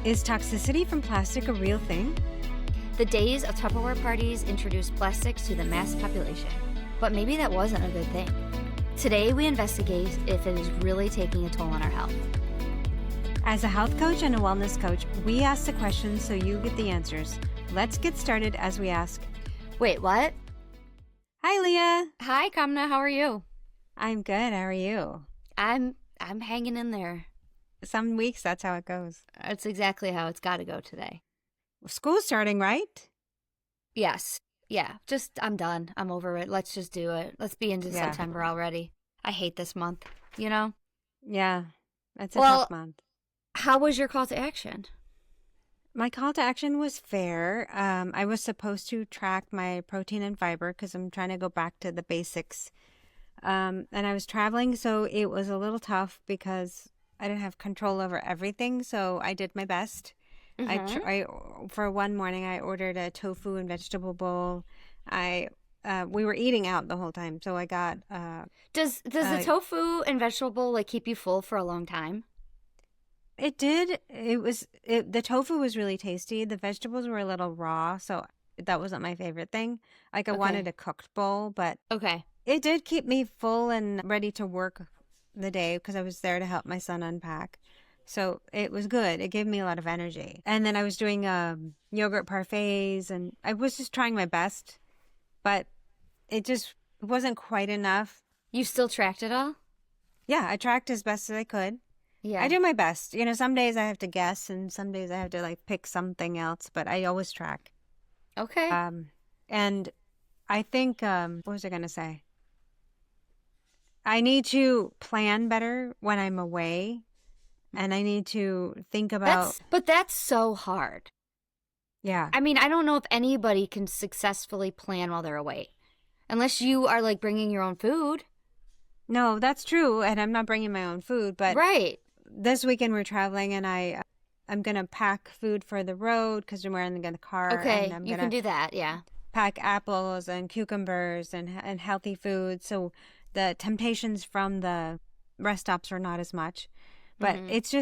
Is toxicity from plastic a real thing? The days of Tupperware parties introduced plastics to the mass population, but maybe that wasn't a good thing. Today, we investigate if it is really taking a toll on our health. As a health coach and a wellness coach, we ask the questions so you get the answers. Let's get started as we ask. Wait, what? Hi, Leah. Hi, Kamna. How are you? I'm good. How are you? I'm hanging in there. Some weeks, that's how it goes. It's exactly how it's got to go today. School's starting, right? Yes. Yeah. I'm done. I'm over it. Let's just do it. Let's be into September already. I hate this month, you know? Yeah. It's a tough month. How was your call to action? My call to action was fair. I was supposed to track my protein and fiber because I'm trying to go back to the basics. And I was traveling, so it was a little tough because I didn't have control over everything. So I did my best. I for one morning, I ordered a tofu and vegetable bowl. We were eating out the whole time, so I got. Does the tofu and vegetable bowl keep you full for a long time? It did. The tofu was really tasty. The vegetables were a little raw, so that wasn't my favorite thing. I wanted a cooked bowl, but it did keep me full and ready to work the day because I was there to help my son unpack. So it was good. It gave me a lot of energy. And then I was doing yogurt parfaits, and I was just trying my best, but it just wasn't quite enough. You still tracked it all? Yeah, I tracked as best as I could. Yeah. I do my best. You know, some days I have to guess, and some days I have to pick something else, but I always track. Okay. And I think, what was I going to say? I need to plan better when I'm away. And I need to think about... But that's so hard. Yeah. I mean, I don't know if anybody can successfully plan while they're away. Unless you are, bringing your own food. No, that's true. And I'm not bringing my own food. But this weekend we're traveling, and I'm going to pack food for the road because we're in the car. Okay, and you can do that, yeah. Pack apples and cucumbers and healthy food. So the temptations from the rest stops are not as much. But it's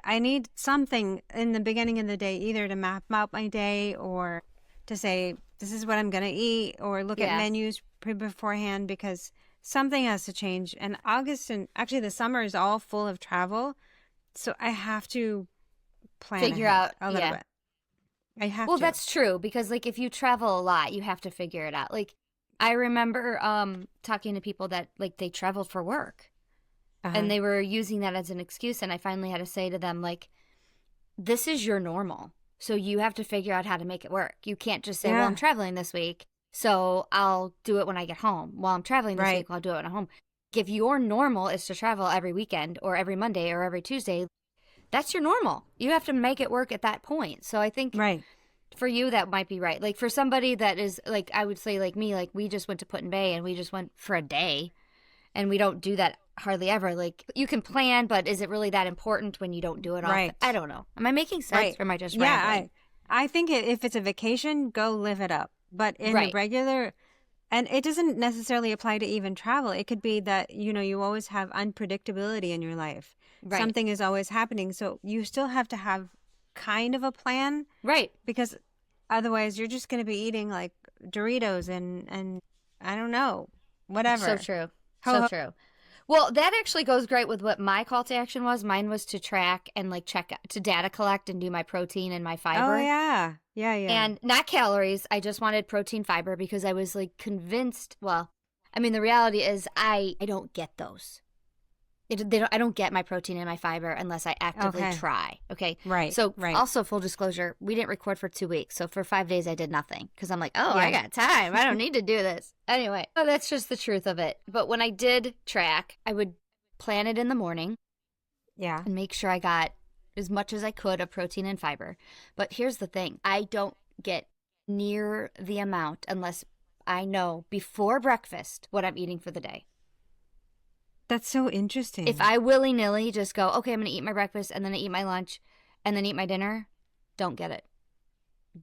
I need something in the beginning of the day, either to map out my day or to say, this is what I'm going to eat, or look at menus beforehand, because something has to change. And August and actually the summer is all full of travel. So I have to figure out a little bit. I have to. Well, that's true, because if you travel a lot, you have to figure it out. I remember talking to people that they traveled for work. And they were using that as an excuse. And I finally had to say to them, this is your normal. So you have to figure out how to make it work. You can't just say, well, I'm traveling this week, so I'll do it when I get home. While I'm traveling this week, I'll do it when I'm home. If your normal is to travel every weekend or every Monday or every Tuesday, that's your normal. You have to make it work at that point. So I think for you, that might be right. For somebody that is, I would say me, we just went to Put-in-Bay and we just went for a day. And we don't do that hardly ever. You can plan, but is it really that important when you don't do it often? I don't know. Am I making sense or am I just rambling? I think if it's a vacation, go live it up. But in the regular, and it doesn't necessarily apply to even travel. It could be that, you always have unpredictability in your life. Right. Something is always happening. So you still have to have kind of a plan. Right. Because otherwise you're just going to be eating Doritos and I don't know, whatever. So true. So true. Well, that actually goes great with what my call to action was. Mine was to track and check to data collect and do my protein and my fiber. Oh, yeah. Yeah. And not calories. I just wanted protein, fiber, because I was convinced. Well, I mean, the reality is I don't get those. I don't get my protein and my fiber unless I actively try. Okay. Right. So also full disclosure, we didn't record for 2 weeks. So for 5 days I did nothing because I'm I got time. I don't need to do this. Anyway, that's just the truth of it. But when I did track, I would plan it in the morning. Yeah. And make sure I got as much as I could of protein and fiber. But here's the thing. I don't get near the amount unless I know before breakfast what I'm eating for the day. That's so interesting. If I willy-nilly just go, okay, I'm going to eat my breakfast and then I eat my lunch and then eat my dinner, don't get it.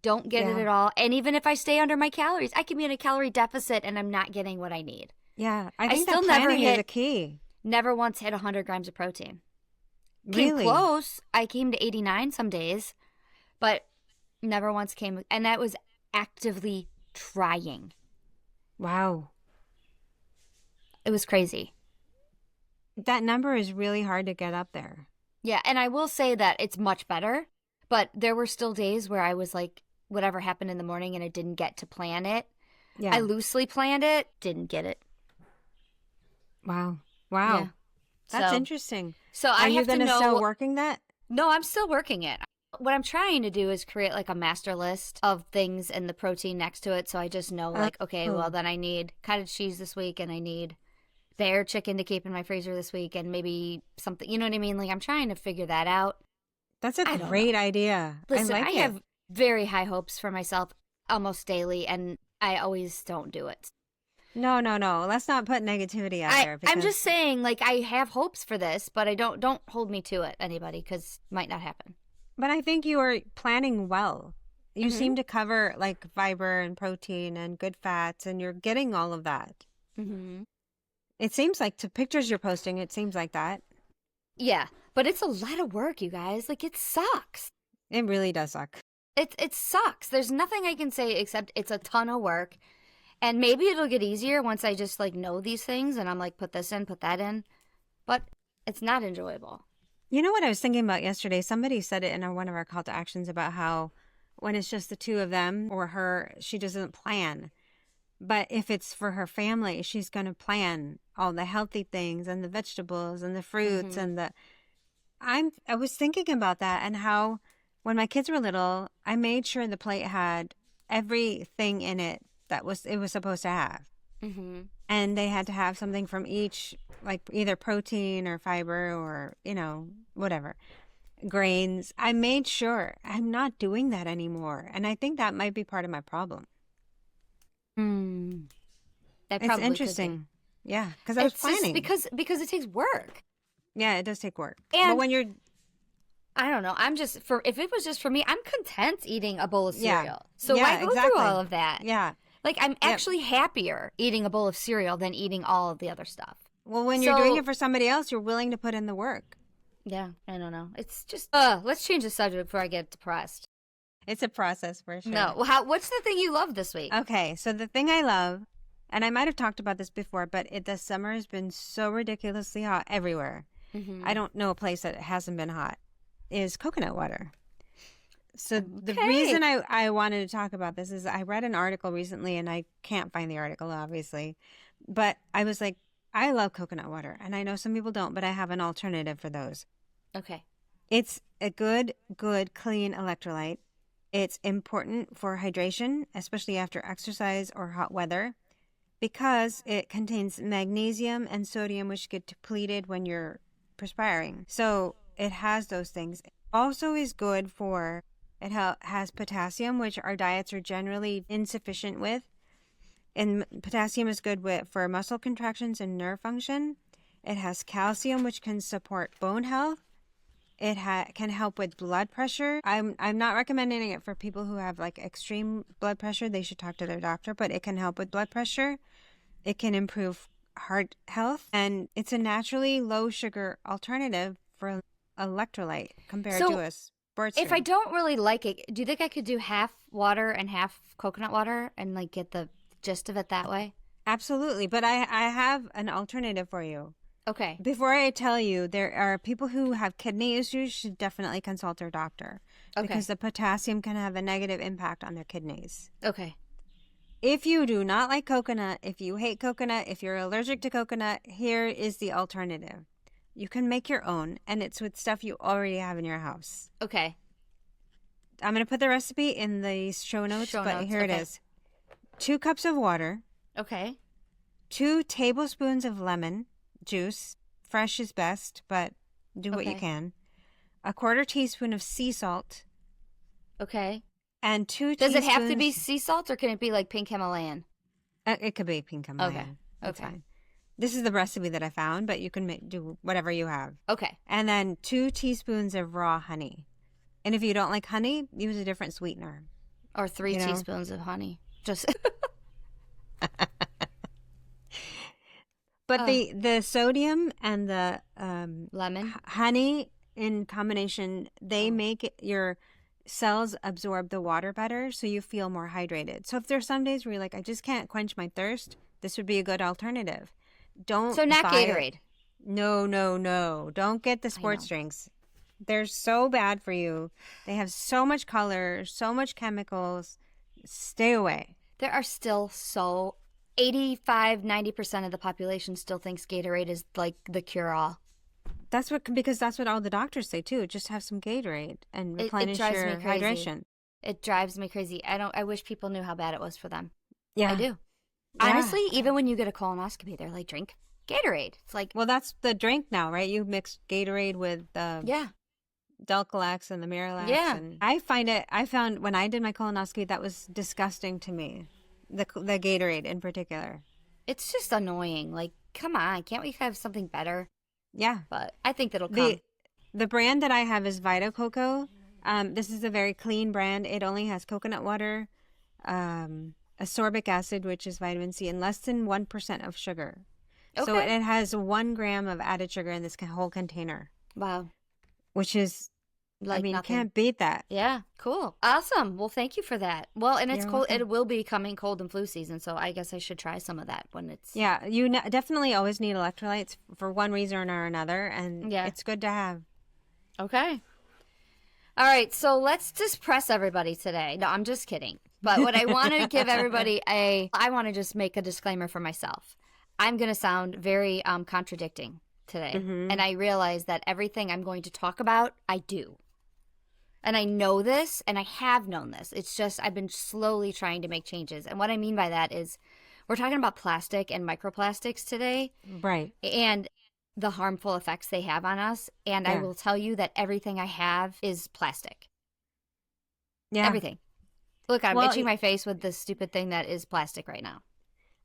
Don't get it at all. And even if I stay under my calories, I can be in a calorie deficit and I'm not getting what I need. Yeah. I think that planning is a key. Never once hit 100 grams of protein. Came Really? close. I came to 89 some days, but never once came. And that was actively trying. Wow. It was crazy. That number is really hard to get up there. Yeah, and I will say that it's much better, but there were still days where I was like, whatever happened in the morning and I didn't get to plan it. Yeah. I loosely planned it, didn't get it. Wow. Wow. Yeah. That's interesting. So Are I you have to going to know. start working that? No, I'm still working it. What I'm trying to do is create like a master list of things and the protein next to it. So I just know like, okay, well then I need cottage cheese this week and I need bear chicken to keep in my freezer this week and maybe something, you know what I mean? Like I'm trying to figure that out. That's a great idea. Listen, I have very high hopes for myself almost daily and I always don't do it. No. Let's not put negativity out there. I'm just saying, like, I have hopes for this, but I don't hold me to it, anybody, because it might not happen. But I think you are planning well. You seem to cover, like, fiber and protein and good fats, and you're getting all of that. Mm-hmm. It seems like, to pictures you're posting, it seems like that. Yeah, but it's a lot of work, you guys. Like, it sucks. It really does suck. It sucks. There's nothing I can say except it's a ton of work. And maybe it'll get easier once I just, like, know these things and I'm like, put this in, put that in. But it's not enjoyable. You know what I was thinking about yesterday? Somebody said it in one of our call to actions about how when it's just the two of them or her, she doesn't plan. But if it's for her family, she's going to plan all the healthy things and the vegetables and the fruits and I was thinking about that and how when my kids were little, I made sure the plate had everything in it that it was supposed to have. Mm-hmm. And they had to have something from each, like either protein or fiber or, whatever, grains. I made sure. I'm not doing that anymore. And I think that might be part of my problem. That it's interesting. Yeah, because I was planning. Just because it takes work. Yeah, it does take work. And but when you're... I don't know. If it was just for me, I'm content eating a bowl of cereal. Yeah. So why go through all of that? Yeah. Like, I'm actually happier eating a bowl of cereal than eating all of the other stuff. Well, when you're doing it for somebody else, you're willing to put in the work. Yeah, I don't know. It's just, let's change the subject before I get depressed. It's a process for sure. No. Well, what's the thing you love this week? Okay, so the thing I love, and I might have talked about this before, but this summer has been so ridiculously hot everywhere. Mm-hmm. I don't know a place that hasn't been hot, is coconut water. So the reason I wanted to talk about this is I read an article recently, and I can't find the article, obviously, but I was like, I love coconut water, and I know some people don't, but I have an alternative for those. Okay. It's a good, clean electrolyte. It's important for hydration, especially after exercise or hot weather, because it contains magnesium and sodium, which get depleted when you're perspiring. So it has those things. Also is good for... It has potassium, which our diets are generally insufficient with. And potassium is good for muscle contractions and nerve function. It has calcium, which can support bone health. It can help with blood pressure. I'm not recommending it for people who have like extreme blood pressure. They should talk to their doctor, but it can help with blood pressure. It can improve heart health. And it's a naturally low sugar alternative for electrolyte compared to a sports drink. If I don't really like it, do you think I could do half water and half coconut water and like get the gist of it that way? Absolutely. But I have an alternative for you. Okay. Before I tell you, there are people who have kidney issues should definitely consult their doctor. Okay. Because the potassium can have a negative impact on their kidneys. Okay. If you do not like coconut, if you hate coconut, if you're allergic to coconut, here is the alternative. You can make your own, and it's with stuff you already have in your house. Okay. I'm going to put the recipe in the show notes, here it is. 2 cups of water. Okay. 2 tablespoons of lemon juice. Fresh is best, but do what you can. 1/4 teaspoon of sea salt. Okay. And 2 Does teaspoons... it have to be sea salt, or can it be like pink Himalayan? It could be pink Himalayan. Okay. That's fine. This is the recipe that I found, but you can do whatever you have. Okay. And then 2 teaspoons of raw honey. And if you don't like honey, use a different sweetener. Or 3 teaspoons of honey. Just... But the sodium and the lemon, honey in combination, they make your cells absorb the water better, so you feel more hydrated. So if there's some days where you're like, I just can't quench my thirst, this would be a good alternative. Don't So not buy Gatorade. No. Don't get the sports drinks. They're so bad for you. They have so much color, so much chemicals. Stay away. There are still 85-90% of the population still thinks Gatorade is like the cure-all. Because that's what all the doctors say too. Just have some Gatorade and replenish your hydration. It drives me crazy. I wish people knew how bad it was for them. Yeah, I do. Yeah. Honestly, even when you get a colonoscopy, they're like, drink Gatorade. It's like, well, that's the drink now, right? You mix Gatorade with Delcolax and the Miralax. Yeah, and I found when I did my colonoscopy, that was disgusting to me. The Gatorade in particular. It's just annoying. Like, come on, can't we have something better? Yeah, but I think that'll come. The brand that I have is Vita Coco. This is a very clean brand. It only has coconut water, ascorbic acid, which is vitamin C, and less than 1% of sugar. Okay. So it has 1 gram of added sugar in this whole container. Wow. Which is, nothing. You can't beat that. Yeah, cool. Awesome. Well, thank you for that. Well, and it's cold. It will be coming cold and flu season, so I guess I should try some of that when it's... Yeah, you definitely always need electrolytes for one reason or another, and it's good to have. Okay. All right, so let's just press everybody today. No, I'm just kidding. But what I want to give everybody I want to just make a disclaimer for myself. I'm going to sound very contradicting today. Mm-hmm. And I realize that everything I'm going to talk about, I do. And I know this, and I have known this. It's just I've been slowly trying to make changes. And what I mean by that is we're talking about plastic and microplastics today. Right. And the harmful effects they have on us. And I will tell you that everything I have is plastic. Yeah. Everything. Look, I'm itching my face with this stupid thing that is plastic right now.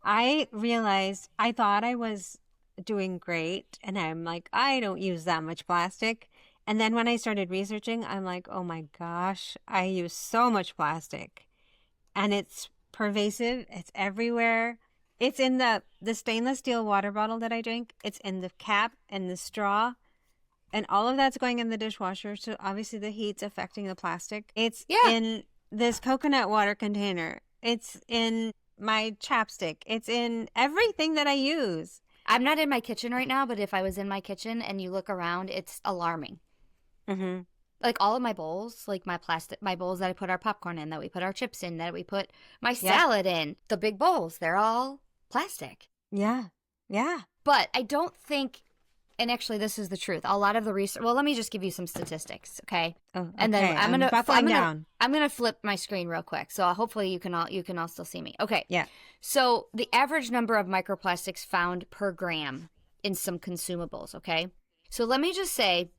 I realized I thought I was doing great, and I'm like, I don't use that much plastic. And then when I started researching, I'm like, oh my gosh, I use so much plastic. And it's pervasive. It's everywhere. It's in the stainless steel water bottle that I drink. It's in the cap and the straw. And all of that's going in the dishwasher. So obviously the heat's affecting the plastic. It's in this coconut water container. It's in my chapstick. It's in everything that I use. I'm not in my kitchen right now, but if I was in my kitchen and you look around, it's alarming. Mm-hmm. Like all of my bowls, like my bowls that I put our popcorn in, that we put our chips in, that we put my salad in, the big bowls, they're all plastic. Yeah. Yeah. But I don't think, and actually this is the truth, a lot of the research, well, let me just give you some statistics, okay? Oh, okay. And then I'm gonna flip my screen real quick. So hopefully you can all still see me. Okay. Yeah. So the average number of microplastics found per gram in some consumables, okay? So let me just say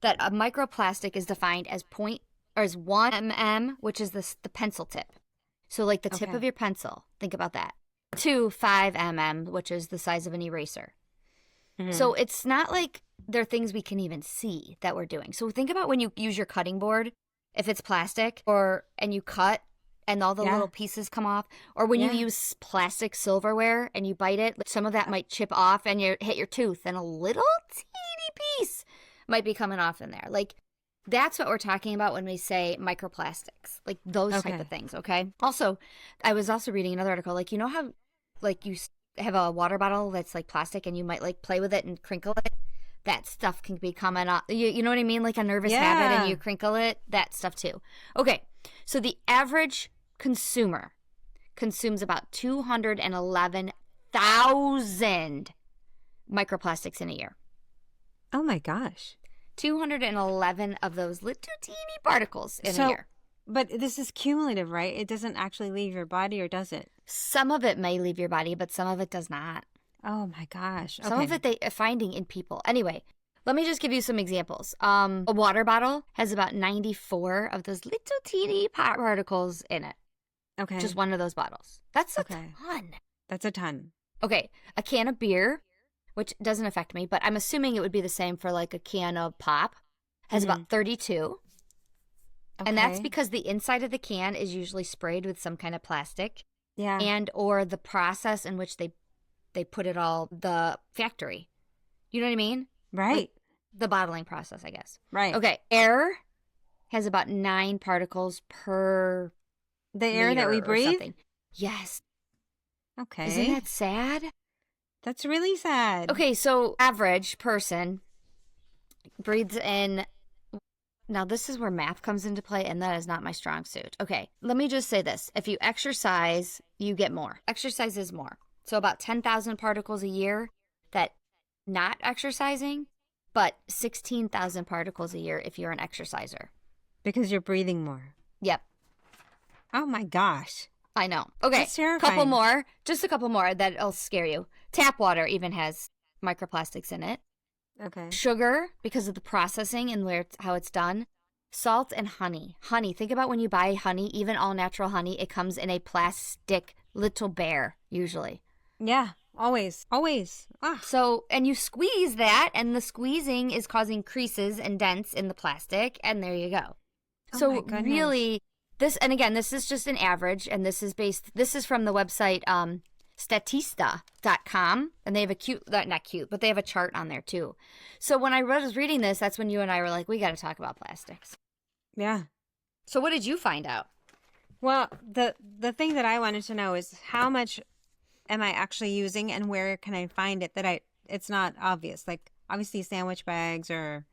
that a microplastic is defined as 1 mm, which is the pencil tip. So like the tip of your pencil, think about that, to 5 mm, which is the size of an eraser. Mm-hmm. So it's not like they're things we can even see that we're doing. So think about when you use your cutting board, if it's plastic, and you cut and all the little pieces come off, or when you use plastic silverware and you bite it, some of that might chip off and you hit your tooth and a little teeny piece might be coming off in there. Like, that's what we're talking about when we say microplastics, like those type of things, okay? Also, I was also reading another article, like, you know how, like, you have a water bottle that's, like, plastic and you might, like, play with it and crinkle it? That stuff can be coming off. You know what I mean? Like a nervous habit and you crinkle it? That stuff, too. Okay, so the average consumer consumes about 211,000 microplastics in a year. Oh my gosh. 211 of those little teeny particles in a year. But this is cumulative, right? It doesn't actually leave your body, or does it? Some of it may leave your body, but some of it does not. Oh my gosh. Okay. Some of it they are finding in people. Anyway, let me just give you some examples. A water bottle has about 94 of those little teeny particles in it. Okay. Just one of those bottles. That's a ton. That's a ton. Okay. A can of beer, which doesn't affect me, but I'm assuming it would be the same for like a can of pop, has about 32. Okay. And that's because the inside of the can is usually sprayed with some kind of plastic. Yeah. And or the process in which they put it all, the factory. You know what I mean? Right. the bottling process, I guess. Right. Okay. Air has about 9 particles per the air that we breathe? Something. Yes. Okay. Isn't that sad? That's really sad. Okay, so average person breathes in. Now, this is where math comes into play, and that is not my strong suit. Okay, let me just say this. If you exercise, you get more. Exercise is more. So about 10,000 particles a year that not exercising, but 16,000 particles a year if you're an exerciser. Because you're breathing more. Yep. Oh my gosh. I know. Okay, that's terrifying. Couple more. Just a couple more that'll scare you. Tap water even has microplastics in it. Okay. Sugar, because of the processing and how it's done. Salt and honey. Honey, think about when you buy honey, even all natural honey, it comes in a plastic little bear, usually. Yeah, always. Always. Ah. So, and you squeeze that, and the squeezing is causing creases and dents in the plastic, and there you go. Oh so really, this, and again, this is just an average, and this is from the website statista.com, and they have not cute, but they have a chart on there too. So when I was reading this, that's when you and I were like, we got to talk about plastics. Yeah. So what did you find out? Well, the thing that I wanted to know is how much am I actually using, and where can I find it that it's not obvious? Like, obviously sandwich bags or,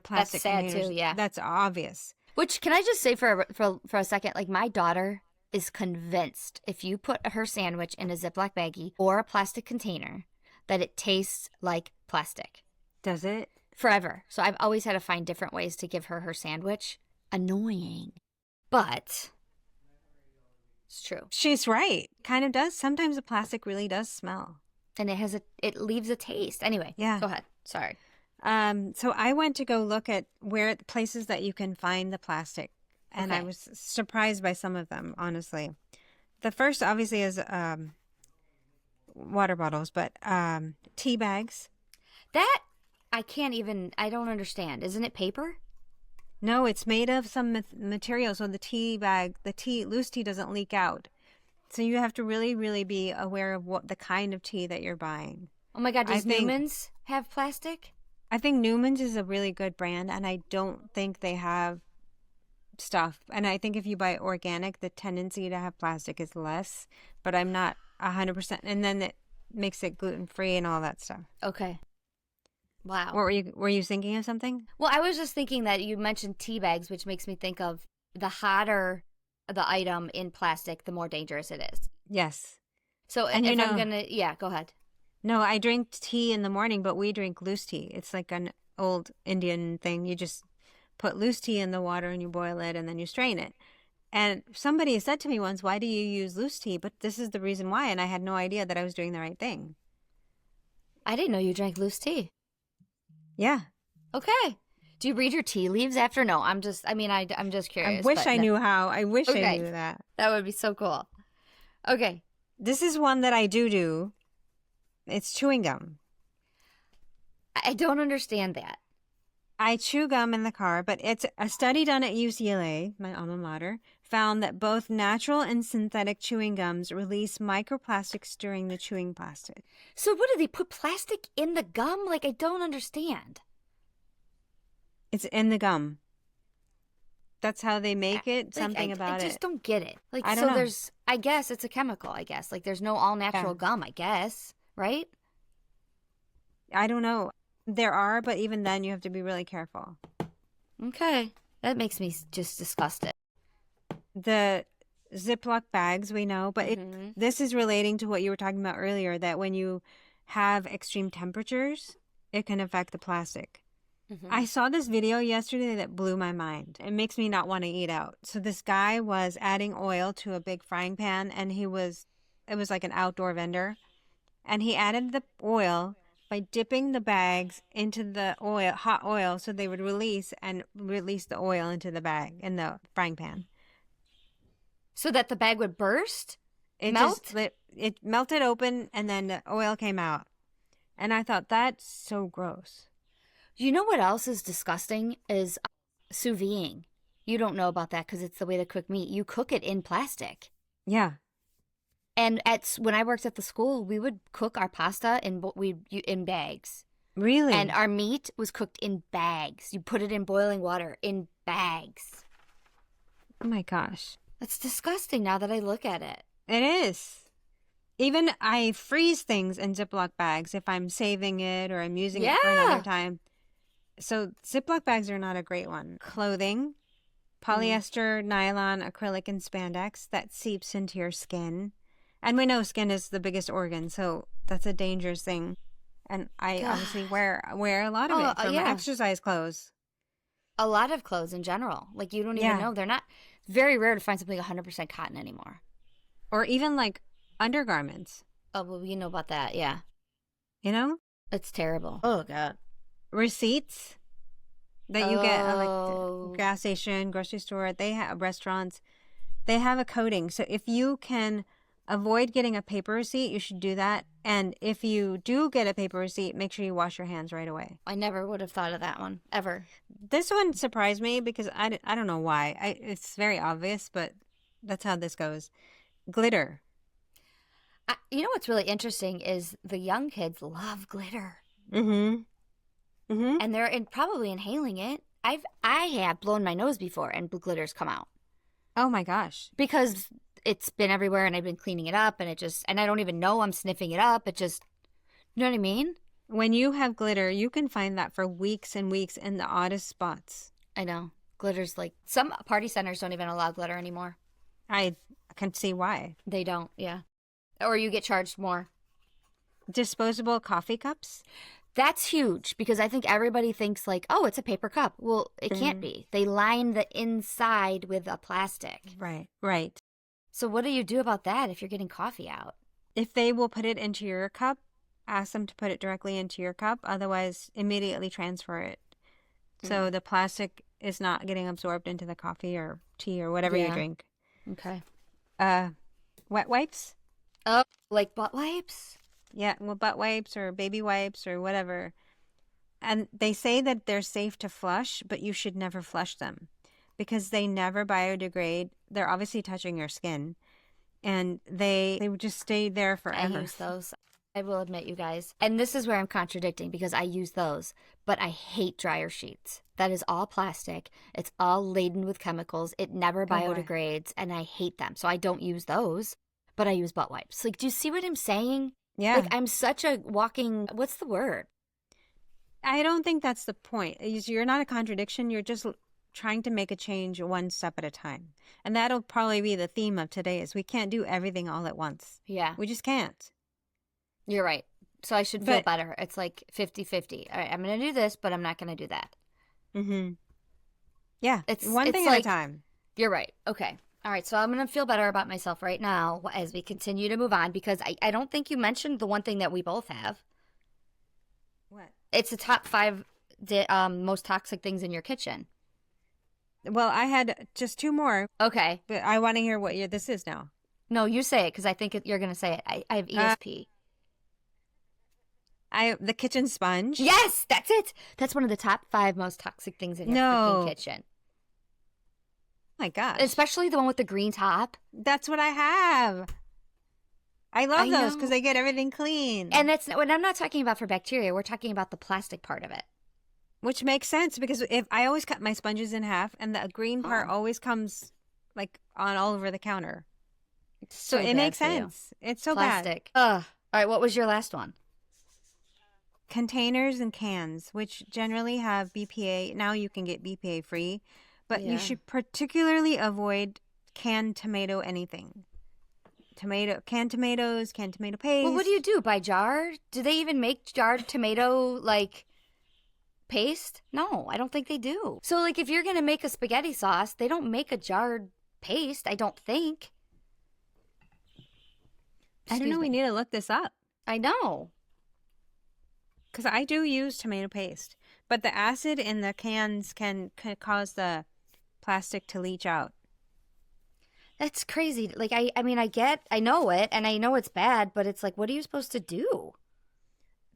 plastic containers. That's sad too, yeah. That's obvious. Which, can I just say for a second, like, my daughter is convinced if you put her sandwich in a Ziploc baggie or a plastic container that it tastes like plastic. Does it? Forever. So I've always had to find different ways to give her sandwich. Annoying. But it's true. She's right. Kind of does. Sometimes the plastic really does smell. And it leaves a taste. Anyway, yeah. Go ahead. Sorry. So I went to go look at places that you can find the plastic. And I was surprised by some of them, honestly. The first, obviously, is water bottles, but tea bags. That, I don't understand. Isn't it paper? No, it's made of some material, so loose tea doesn't leak out. So you have to really, really be aware of what the kind of tea that you're buying. Oh my God, does Newman's have plastic? I think Newman's is a really good brand, and I don't think they have stuff. And I think if you buy organic, the tendency to have plastic is less, but I'm not 100%. And then it makes it gluten-free and all that stuff. Okay. Wow. Were you thinking of something? Well, I was just thinking that you mentioned tea bags, which makes me think of the hotter the item in plastic, the more dangerous it is. Yes. So, and if I'm gonna, go ahead. No, I drink tea in the morning, but we drink loose tea. It's like an old Indian thing. You just put loose tea in the water and you boil it and then you strain it. And somebody said to me once, why do you use loose tea? But this is the reason why. And I had no idea that I was doing the right thing. I didn't know you drank loose tea. Yeah. Okay. Do you read your tea leaves after? No, I'm just curious. I wish I knew how. I wish I knew that. That would be so cool. Okay. This is one that I do. It's chewing gum. I don't understand that. I chew gum in the car, but it's a study done at UCLA, my alma mater, found that both natural and synthetic chewing gums release microplastics during the chewing plastic. So what, do they put plastic in the gum? Like, I don't understand. It's in the gum. That's how they make it. Something about it. I just don't get it. Like, I don't know. I guess it's a chemical, I guess. Like, there's no all-natural gum, I guess. Right? I don't know. There are, but even then you have to be really careful. Okay. That makes me just disgusted. The Ziploc bags, we know, but this is relating to what you were talking about earlier, that when you have extreme temperatures, it can affect the plastic. Mm-hmm. I saw this video yesterday that blew my mind. It makes me not want to eat out. So this guy was adding oil to a big frying pan, and it was like an outdoor vendor. And he added the oil by dipping the bags into the hot oil, so they would release the oil into the bag in the frying pan. So that the bag would burst? It melted open, and then the oil came out. And I thought, that's so gross. You know what else is disgusting? Is sous videing. You don't know about that because it's the way to cook meat. You cook it in plastic. Yeah. And when I worked at the school, we would cook our pasta in bags. Really? And our meat was cooked in bags. You put it in boiling water in bags. Oh my gosh. That's disgusting now that I look at it. It is. Even I freeze things in Ziploc bags if I'm saving it or I'm using it for another time. So Ziploc bags are not a great one. Clothing, polyester, nylon, acrylic, and spandex that seeps into your skin. And we know skin is the biggest organ, so that's a dangerous thing. And I obviously wear a lot of it from exercise clothes. A lot of clothes in general. Like, you don't even know. They're not, very rare to find something 100% cotton anymore. Or even like undergarments. Oh, well, you know about that, yeah. You know? It's terrible. Oh, God. Receipts that you get at like gas station, grocery store, they have restaurants, they have a coating. So if you can avoid getting a paper receipt, you should do that. And if you do get a paper receipt, make sure you wash your hands right away. I never would have thought of that one, ever. This one surprised me because I don't know why. It's very obvious, but that's how this goes. Glitter. You know what's really interesting is the young kids love glitter. Mm-hmm. Mm-hmm. And they're probably inhaling it. I have blown my nose before and glitter's come out. Oh my gosh. Because it's been everywhere and I've been cleaning it up and and I don't even know I'm sniffing it up. It just, you know what I mean? When you have glitter, you can find that for weeks and weeks in the oddest spots. I know. Glitter's like, some party centers don't even allow glitter anymore. I can see why. They don't, yeah. Or you get charged more. Disposable coffee cups? That's huge because I think everybody thinks like, oh, it's a paper cup. Well, it can't be. They line the inside with a plastic. Right, right. So what do you do about that if you're getting coffee out? If they will put it into your cup, ask them to put it directly into your cup. Otherwise, immediately transfer it. So the plastic is not getting absorbed into the coffee or tea or whatever you drink. Okay. Wet wipes? Oh, like butt wipes? Yeah, well, butt wipes or baby wipes or whatever. And they say that they're safe to flush, but you should never flush them because they never biodegrade. They're obviously touching your skin, and they would just stay there forever. I use those. I will admit, you guys. And this is where I'm contradicting because I use those, but I hate dryer sheets. That is all plastic. It's all laden with chemicals. It never biodegrades, and I hate them. So I don't use those, but I use butt wipes. Like, do you see what I'm saying? Yeah. Like, I'm such a walking, what's the word? I don't think that's the point. You're not a contradiction. You're just trying to make a change one step at a time. And that'll probably be the theme of today is we can't do everything all at once. Yeah. We just can't. You're right. So I should feel better. It's like 50-50. All right, I'm going to do this, but I'm not going to do that. Mm-hmm. Yeah. It's one thing at a time. You're right. Okay. All right, so I'm going to feel better about myself right now as we continue to move on because I don't think you mentioned the one thing that we both have. What? It's the top 5 most toxic things in your kitchen. Well, I had just 2 more. Okay. But I want to hear what this is now. No, you say it because I think you're going to say it. I have ESP. The kitchen sponge. Yes, that's it. That's one of the top 5 most toxic things in your freaking kitchen. Oh my gosh. Especially the one with the green top. That's what I have. I love those because they get everything clean. And what I'm not talking about for bacteria. We're talking about the plastic part of it. Which makes sense because if I always cut my sponges in half and the green part always comes like on all over the counter. So it makes sense. It's so plastic. Ugh. All right, what was your last one? Containers and cans, which generally have BPA. Now you can get BPA free. But you should particularly avoid canned tomato anything. Canned tomatoes, canned tomato paste. Well, what do you do? Buy jar? Do they even make jarred tomato, like, paste? No, I don't think they do. So, like, if you're going to make a spaghetti sauce, they don't make a jarred paste, I don't think. I don't know. We need to look this up. I know. Because I do use tomato paste. But the acid in the cans can cause the plastic to leach out. That's crazy. Like, I mean, I know it, and I know it's bad, but it's like, what are you supposed to do?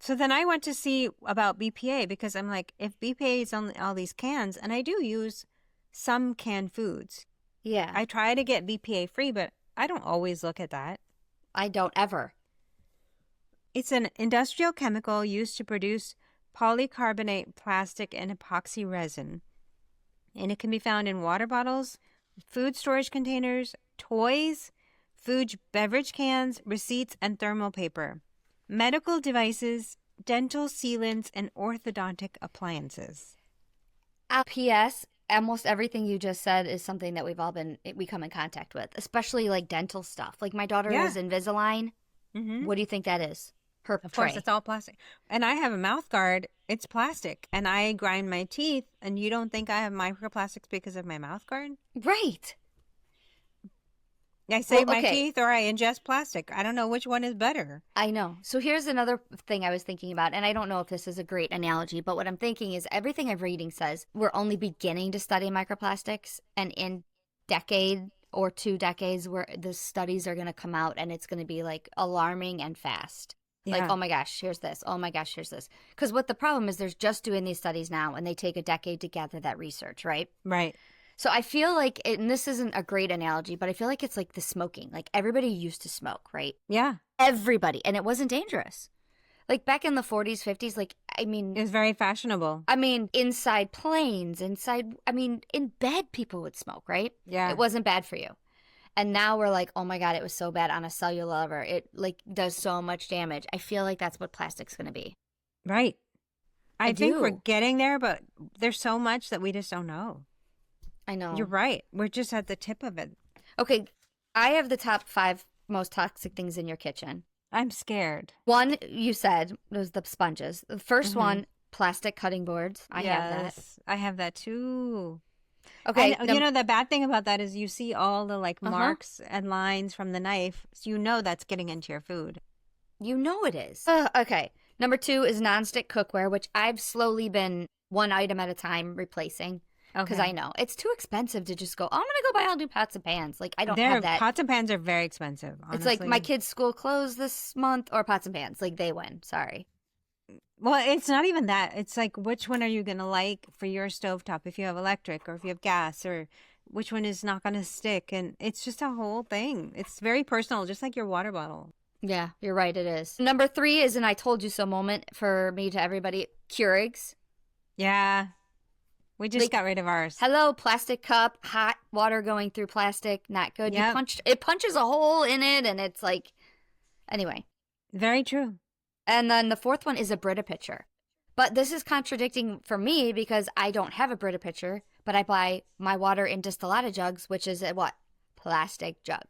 So then I went to see about BPA because I'm like, if BPA is on all these cans, and I do use some canned foods. Yeah. I try to get BPA free, but I don't always look at that. I don't ever. It's an industrial chemical used to produce polycarbonate plastic and epoxy resin. And it can be found in water bottles, food storage containers, toys, food beverage cans, receipts, and thermal paper, medical devices, dental sealants, and orthodontic appliances. P.S. Almost everything you just said is something that we come in contact with, especially like dental stuff. Like my daughter has Invisalign. Mm-hmm. What do you think that is? Her Of course, it's all plastic. And I have a mouth guard. It's plastic. And I grind my teeth. And you don't think I have microplastics because of my mouth guard? Right. I save my teeth or I ingest plastic. I don't know which one is better. I know. So here's another thing I was thinking about, and I don't know if this is a great analogy, but what I'm thinking is everything I'm reading says we're only beginning to study microplastics, and in decade or 2 decades where the studies are going to come out and it's going to be like alarming and fast. Yeah. Like, oh my gosh, here's this. Oh my gosh, here's this. Because what the problem is, there's just doing these studies now and they take a decade to gather that research, right? Right. So I feel like, and this isn't a great analogy, but I feel like it's like the smoking. Like everybody used to smoke, right? Yeah. Everybody. And it wasn't dangerous. Like back in the 40s, 50s, like, I mean. It was very fashionable. I mean, inside planes, in bed people would smoke, right? Yeah. It wasn't bad for you. And now we're like, oh my God, it was so bad on a cellular level. It like does so much damage. I feel like that's what plastic's going to be. Right. I think we're getting there, but there's so much that we just don't know. I know. You're right. We're just at the tip of it. Okay. I have the top 5 most toxic things in your kitchen. I'm scared. One, you said, was the sponges. The first one, plastic cutting boards. I have that. I have that too. Okay. And, you know, the bad thing about that is you see all the like marks and lines from the knife. So you know that's getting into your food. You know it is. Okay. Number 2 is nonstick cookware, which I've slowly been one item at a time replacing. Because I know it's too expensive to just go, oh, I'm going to go buy all new pots and pans. Like, I don't have that. Pots and pans are very expensive, honestly. It's like my kids' school closed this month or pots and pans. Like, they win. Sorry. Well, it's not even that. It's like, which one are you going to like for your stovetop if you have electric or if you have gas, or which one is not going to stick? And it's just a whole thing. It's very personal, just like your water bottle. Yeah, you're right. It is. Number 3 is an I told you so moment for me to everybody. Keurigs. Yeah. We just got rid of ours. Hello, plastic cup, hot water going through plastic, not good. Yep. It punches a hole in it, and it's like, anyway. Very true. And then the 4th one is a Brita pitcher. But this is contradicting for me because I don't have a Brita pitcher, but I buy my water in distillata jugs, which is a what? Plastic jug.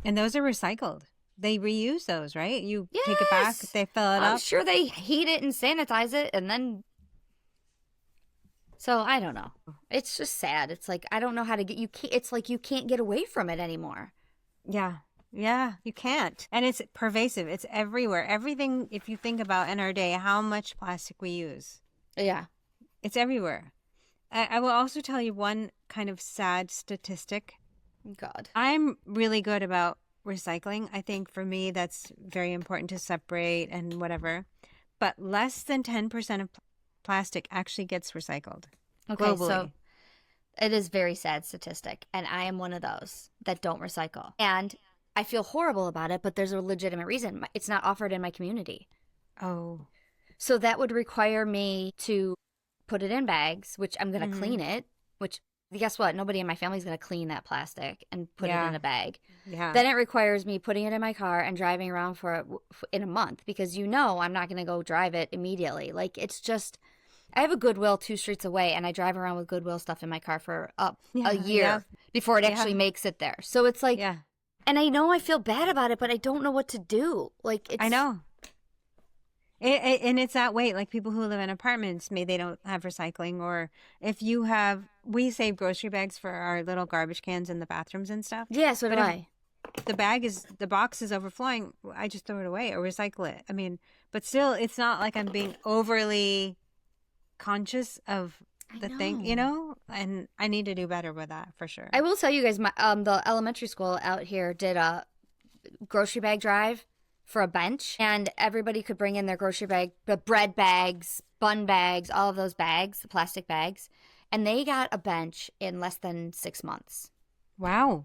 And those are recycled. They reuse those, right? You take it back, they fill it up. I'm sure they heat it and sanitize it, and then... So I don't know. It's just sad. It's like I don't know how to get you. It's like you can't get away from it anymore. Yeah, you can't. And it's pervasive. It's everywhere. Everything. If you think about in our day, how much plastic we use. Yeah, it's everywhere. I will also tell you one kind of sad statistic. God, I'm really good about recycling. I think for me that's very important to separate and whatever. But less than 10% of plastic actually gets recycled globally. So it is very sad statistic, and I am one of those that don't recycle, and I feel horrible about it, but there's a legitimate reason. It's not offered in my community. Oh, so that would require me to put it in bags, which I'm going to clean it, which guess what, nobody in my family is going to clean that plastic and put it in a bag. Then it requires me putting it in my car and driving around in a month, because I'm not going to go drive it immediately. Like, it's just, I have a Goodwill 2 streets away, and I drive around with Goodwill stuff in my car for a year before it actually makes it there. So it's like, and I know I feel bad about it, but I don't know what to do. Like, it's, I know. And it's that way. Like people who live in apartments, maybe they don't have recycling, or if you have, we save grocery bags for our little garbage cans in the bathrooms and stuff. Yeah, so do I. The box is overflowing, I just throw it away or recycle it. I mean, but still, it's not like I'm being overly conscious of the thing, and I need to do better with that for sure. I will tell you guys, the elementary school out here did a grocery bag drive for a bench, and everybody could bring in their grocery bag, the bread bags, bun bags, all of those bags, the plastic bags, and they got a bench in less than 6 months. Wow.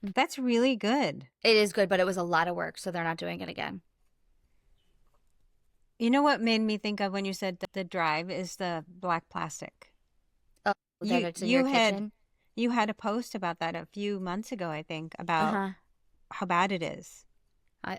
That's really good. It is good, but it was a lot of work, so they're not doing it again. You know what made me think of when you said the drive is the black plastic. Oh, that it's in your kitchen? You had a post about that a few months ago, I think, about how bad it is.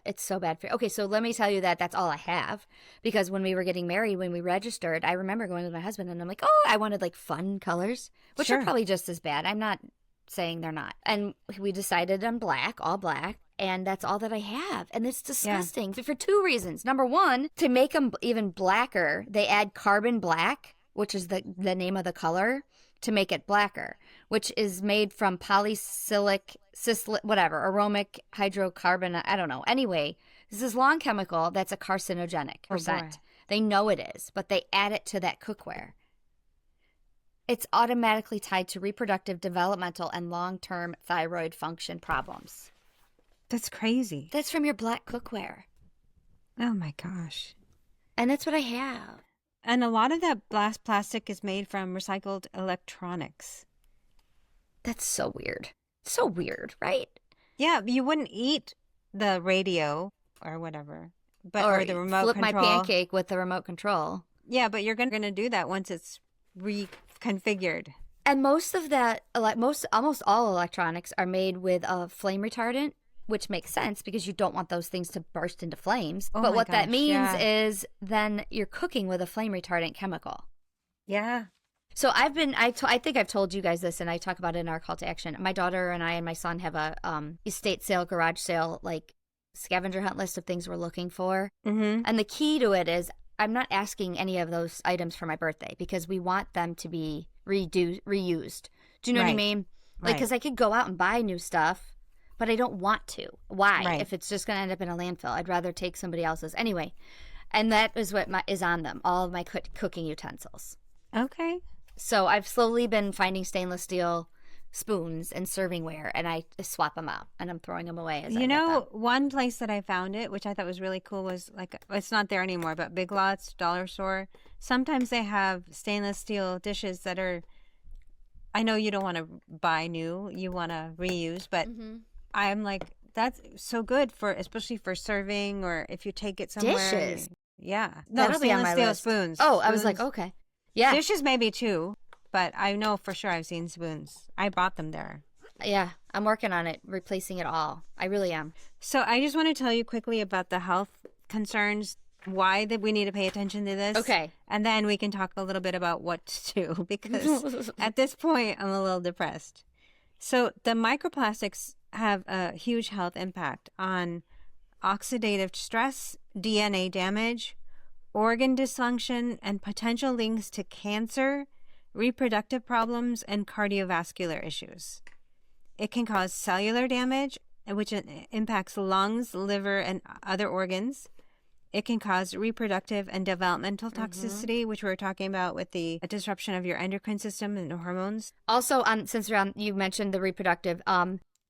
It's so bad for. Okay, so let me tell you that that's all I have, because when we were getting married, when we registered, I remember going with my husband and I'm like, oh, I wanted like fun colors, which are probably just as bad. I'm not saying they're not. And we decided on black, all black, and that's all that I have. And it's disgusting for two reasons. Number one, to make them even blacker, they add carbon black, which is the name of the color, to make it blacker, which is made from polycyclic, whatever, aromatic hydrocarbon. I don't know. Anyway, this is long chemical that's a carcinogenic percent. They know it is, but they add it to that cookware. It's automatically tied to reproductive, developmental, and long-term thyroid function problems. That's crazy. That's from your black cookware. Oh my gosh. And that's what I have. And a lot of that glass plastic is made from recycled electronics. That's so weird. So weird, right? Yeah, you wouldn't eat the radio or whatever, or the remote flip control. My pancake with the remote control. Yeah, but you're going to do that once it's reconfigured. And most of that, almost all electronics are made with a flame retardant, which makes sense because you don't want those things to burst into flames. But what that means is then you're cooking with a flame retardant chemical. Yeah. So I think I've told you guys this, and I talk about it in our call to action. My daughter and I and my son have a estate sale, garage sale, like scavenger hunt list of things we're looking for. Mm-hmm. And the key to it is I'm not asking any of those items for my birthday because we want them to be reused. Do you know what I mean? Like, because I could go out and buy new stuff, but I don't want to. Why? If it's just going to end up in a landfill, I'd rather take somebody else's. Anyway, and that is what is on them, all of my cooking utensils. Okay. So I've slowly been finding stainless steel spoons and servingware, and I swap them out, and I'm throwing them away as I get them. One place that I found it, which I thought was really cool, was like, it's not there anymore, but Big Lots, dollar store, sometimes they have stainless steel dishes that are, I know you don't want to buy new, you want to reuse, but I'm like, that's so good for, especially for serving, or if you take it somewhere. Dishes. Yeah. No, that'll be on my list. Spoons. Oh, spoons. I was like, okay. Yeah. Dishes maybe too, but I know for sure I've seen spoons. I bought them there. Yeah, I'm working on it, replacing it all. I really am. So I just want to tell you quickly about the health concerns, why that we need to pay attention to this. Okay. And then we can talk a little bit about what to do, because at this point I'm a little depressed. So the microplastics have a huge health impact on oxidative stress, DNA damage, organ dysfunction, and potential links to cancer, reproductive problems, and cardiovascular issues. It can cause cellular damage, which impacts lungs, liver, and other organs. It can cause reproductive and developmental toxicity, which we were talking about with the disruption of your endocrine system and hormones. Also, since you mentioned the reproductive,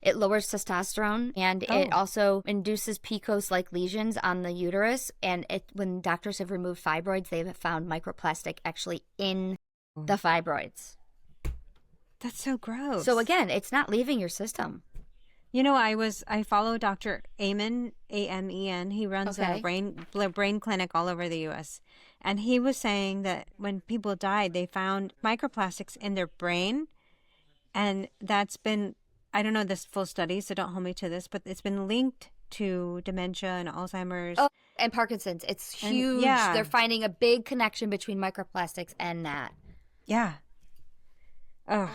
it lowers testosterone, and it also induces PCOS-like lesions on the uterus. And when doctors have removed fibroids, they've found microplastic actually in the fibroids. That's so gross. So again, it's not leaving your system. You know, I follow Dr. Amen, A-M-E-N. He runs a brain clinic all over the U.S. And he was saying that when people died, they found microplastics in their brain. And that's been, I don't know this full study, so don't hold me to this, but it's been linked to dementia and Alzheimer's. Oh, and Parkinson's. It's huge. Yeah. They're finding a big connection between microplastics and that. Yeah. Oh,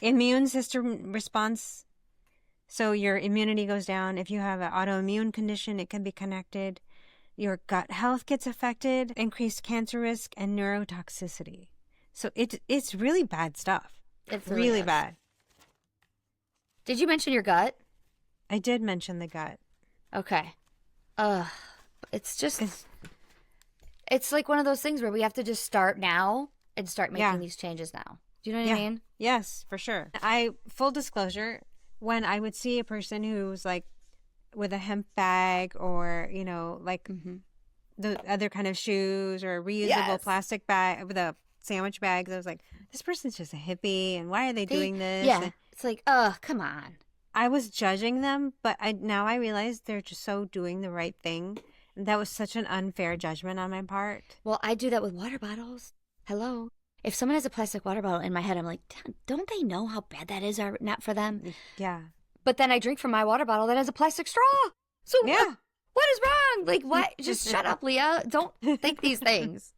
immune system response. So your immunity goes down. If you have an autoimmune condition, it can be connected. Your gut health gets affected, increased cancer risk, and neurotoxicity. So it's really bad stuff. It's really bad. Did you mention your gut? I did mention the gut. Okay. It's just, it's like one of those things where we have to just start now and start making these changes now. Do you know what I mean? Yes, for sure. Full disclosure, when I would see a person who's like with a hemp bag or, like the other kind of shoes or reusable plastic bag with a sandwich bags, I was like, this person's just a hippie, and why are they doing this? Yeah. And it's like, come on. I was judging them, but now I realize they're just so doing the right thing. That was such an unfair judgment on my part. Well, I do that with water bottles. Hello. If someone has a plastic water bottle in my head, I'm like, don't they know how bad that is or not for them? Yeah. But then I drink from my water bottle that has a plastic straw. So what is wrong? Like, what? Just shut up, Leah. Don't think these things.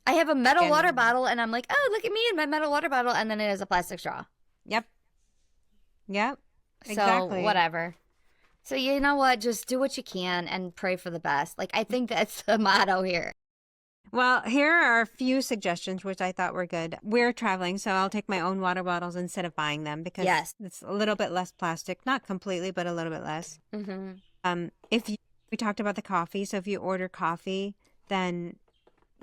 I have a metal water bottle, and I'm like, oh, look at me in my metal water bottle, and then it has a plastic straw. Yep. So, Exactly. whatever. So, you know what? Just do what you can and pray for the best. Like, I think that's the motto here. Well, here are a few suggestions which I thought were good. We're traveling, so I'll take my own water bottles instead of buying them because it's a little bit less plastic. Not completely, but a little bit less. Mm-hmm. We talked about the coffee, so if you order coffee, then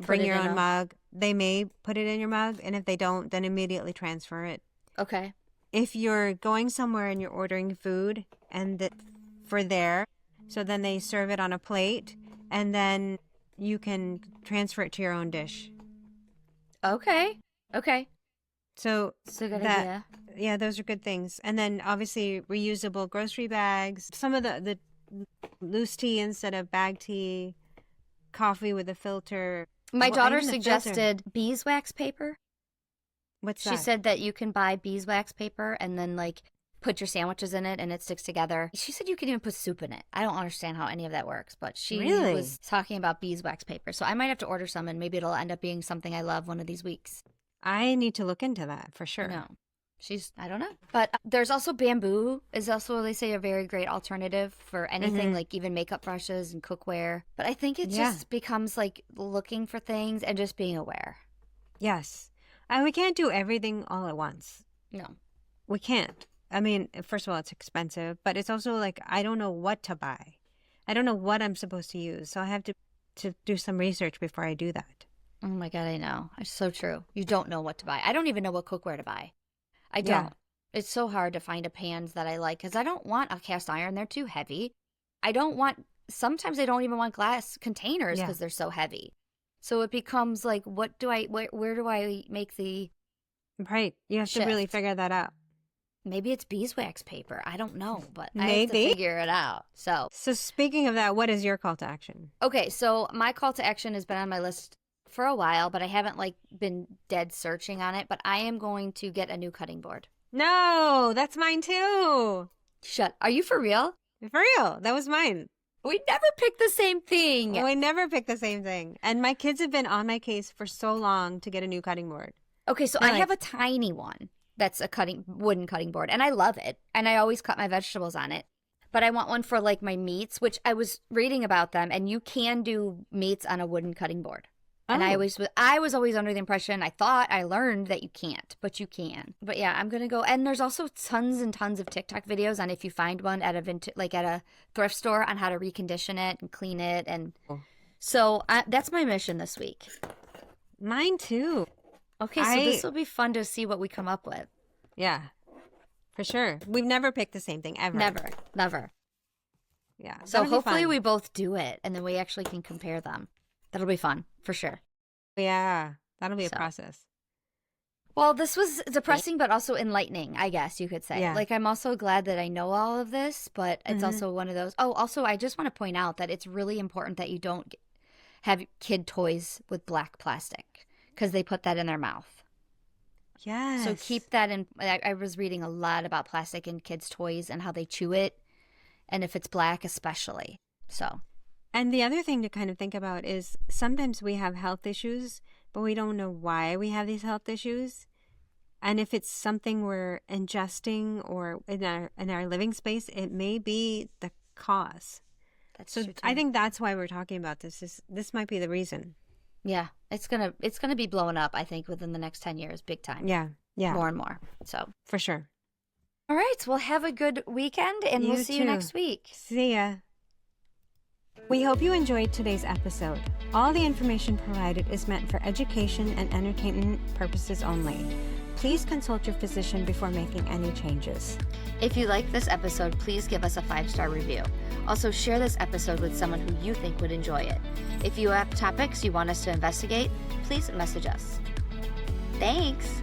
bring your own mug. They may put it in your mug, and if they don't, then immediately transfer it. Okay. If you're going somewhere and you're ordering food for there, so then they serve it on a plate, and then you can transfer it to your own dish. Okay. So good idea. Yeah, those are good things. And then obviously reusable grocery bags, some of the loose tea instead of bag tea, coffee with a filter. My daughter suggested beeswax paper. What's that? She said that you can buy beeswax paper and then like put your sandwiches in it and it sticks together. She said you can even put soup in it. I don't understand how any of that works, but she was talking about beeswax paper. So I might have to order some and maybe it'll end up being something I love one of these weeks. I need to look into that for sure. No. I don't know. But there's also bamboo is also, they say, a very great alternative for anything, like even makeup brushes and cookware. But I think it just becomes like looking for things and just being aware. Yes. And we can't do everything all at once. No. We can't. I mean, first of all, it's expensive, but it's also like, I don't know what to buy. I don't know what I'm supposed to use. So I have to do some research before I do that. Oh my God, I know. It's so true. You don't know what to buy. I don't even know what cookware to buy. I don't. It's so hard to find a pans that I like because I don't want a cast iron. They're too heavy. Sometimes I don't even want glass containers because they're so heavy. So it becomes like, where do I make the Right. You have to really figure that out. Maybe it's beeswax paper. I don't know, but Maybe. I have to figure it out. So speaking of that, what is your call to action? Okay, so my call to action has been on my list for a while, but I haven't been dead searching on it. But I am going to get a new cutting board. No, that's mine too. Are you for real? For real. That was mine. We never picked the same thing. We never picked the same thing. And my kids have been on my case for so long to get a new cutting board. Okay, so I have a tiny one that's a wooden cutting board, and I love it. And I always cut my vegetables on it. But I want one for like my meats, which I was reading about them, and you can do meats on a wooden cutting board. And I was always under the impression, I learned that you can't, but you can. But yeah, I'm going to go. And there's also tons and tons of TikTok videos on if you find one at a thrift store on how to recondition it and clean it. And so that's my mission this week. Mine too. Okay, so this will be fun to see what we come up with. Yeah, for sure. We've never picked the same thing ever. Never. Yeah. So hopefully we both do it and then we actually can compare them. That'll be fun, for sure. Yeah, that'll be a process. Well, this was depressing, but also enlightening, I guess you could say. Yeah. Like, I'm also glad that I know all of this, but it's also one of those. Oh, also, I just want to point out that it's really important that you don't have kid toys with black plastic because they put that in their mouth. Yes. So keep that in. I was reading a lot about plastic in kids' toys and how they chew it, and if it's black especially. So. And the other thing to kind of think about is sometimes we have health issues, but we don't know why we have these health issues. And if it's something we're ingesting or in our living space, it may be the cause. That's true too. I think that's why we're talking about this. This might be the reason. Yeah, it's gonna be blowing up, I think, within the next 10 years, big time. Yeah. More and more. So for sure. All right, well, have a good weekend, and we'll see you next week. See ya. We hope you enjoyed today's episode. All the information provided is meant for education and entertainment purposes only. Please consult your physician before making any changes. If you like this episode, please give us a 5-star review. Also, share this episode with someone who you think would enjoy it. If you have topics you want us to investigate, please message us. Thanks!